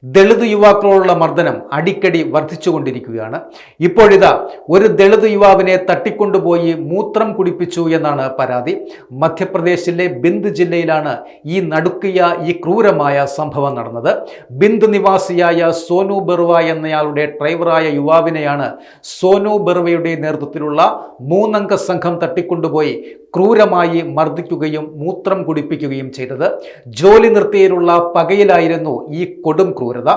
ദളിത് യുവാക്കളോടുള്ള മർദ്ദനം അടിക്കടി വർദ്ധിച്ചുകൊണ്ടിരിക്കുകയാണ്. ഇപ്പോഴിതാ ഒരു ദളിത് യുവാവിനെ തട്ടിക്കൊണ്ടുപോയി മൂത്രം കുടിപ്പിച്ചു എന്നാണ് പരാതി. മധ്യപ്രദേശിലെ ബിന്ദ് ജില്ലയിലാണ് ഈ നടുക്കിയ ഈ ക്രൂരമായ സംഭവം നടന്നത്. ബിന്ദ് നിവാസിയായ സോനു ബെർവ എന്നയാളുടെ ഡ്രൈവറായ യുവാവിനെയാണ് സോനു ബെർവയുടെ നേതൃത്വത്തിലുള്ള 3 അംഗ സംഘം തട്ടിക്കൊണ്ടുപോയി ക്രൂരമായി മർദ്ദിക്കുകയും മൂത്രം കുടിപ്പിക്കുകയും ചെയ്തത്. ജോലി നിർത്തിയതിലുള്ള പകയിലായിരുന്നു ഈ കൊടും ക്രൂരത.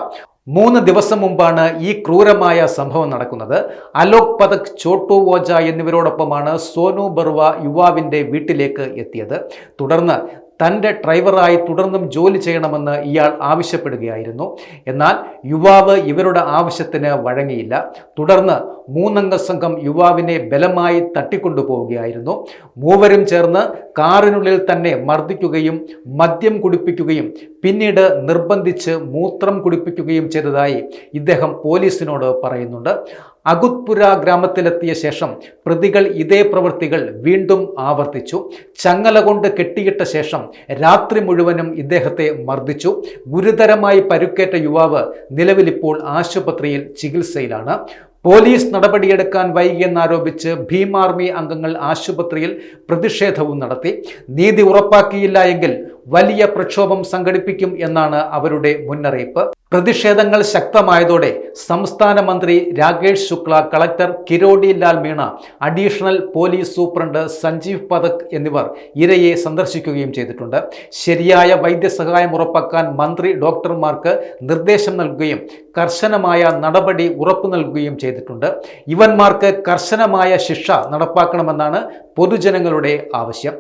3 ദിവസം മുമ്പാണ് ഈ ക്രൂരമായ സംഭവം നടക്കുന്നത്. അലോക് പഥക്, ചോട്ടു ഓജ എന്നിവരോടൊപ്പമാണ് സോനു ബെർവ യുവാവിൻ്റെ വീട്ടിലേക്ക് എത്തിയത്. തുടർന്ന് തൻ്റെ ഡ്രൈവറായി തുടർന്നും ജോലി ചെയ്യണമെന്ന് ഇയാൾ ആവശ്യപ്പെടുകയായിരുന്നു. എന്നാൽ യുവാവ് ഇവരുടെ ആവശ്യത്തിന് വഴങ്ങിയില്ല. തുടർന്ന് 3 അംഗ സംഘം യുവാവിനെ ബലമായി തട്ടിക്കൊണ്ടുപോവുകയായിരുന്നു. മൂവരും ചേർന്ന് കാറിനുള്ളിൽ തന്നെ മർദ്ദിക്കുകയും മദ്യം കുടിപ്പിക്കുകയും പിന്നീട് നിർബന്ധിച്ച് മൂത്രം കുടിപ്പിക്കുകയും ചെയ്തതായി ഇദ്ദേഹം പോലീസിനോട് പറയുന്നുണ്ട്. അഗുത്പുര ഗ്രാമത്തിലെത്തിയ ശേഷം പ്രതികൾ ഇതേ പ്രവൃത്തികൾ വീണ്ടും ആവർത്തിച്ചു. ചങ്ങല കൊണ്ട് കെട്ടിയിട്ട ശേഷം രാത്രി മുഴുവനും ഇദ്ദേഹത്തെ മർദ്ദിച്ചു. ഗുരുതരമായി പരുക്കേറ്റ യുവാവ് നിലവിലിപ്പോൾ ആശുപത്രിയിൽ ചികിത്സയിലാണ്. പോലീസ് നടപടിയെടുക്കാൻ വൈകിയെന്നാരോപിച്ച് ഭീം ആർമി അംഗങ്ങൾ ആശുപത്രിയിൽ പ്രതിഷേധവും നടത്തി. നീതി ഉറപ്പാക്കിയില്ല എങ്കിൽ വലിയ പ്രക്ഷോഭം സംഘടിപ്പിക്കും എന്നാണ് അവരുടെ മുന്നറിയിപ്പ്. പ്രതിഷേധങ്ങൾ ശക്തമായതോടെ സംസ്ഥാന മന്ത്രി Rakesh Shukla, collector Kirodi Lal Meena, additional police superintendent Sanjeev Pathak എന്നിവർ ഇരയെ സന്ദർശിക്കുകയും ചെയ്തിട്ടുണ്ട്. ശരിയായ വൈദ്യസഹായം ഉറപ്പാക്കാൻ മന്ത്രി ഡോക്ടർമാർക്ക് നിർദ്ദേശം നൽകുകയും കർശനമായ നടപടി ഉറപ്പു നൽകുകയും ചെയ്തിട്ടുണ്ട്. ഇവന്മാർക്ക് കർശനമായ ശിക്ഷ നടപ്പാക്കണമെന്നാണ് പൊതുജനങ്ങളുടെ ആവശ്യം.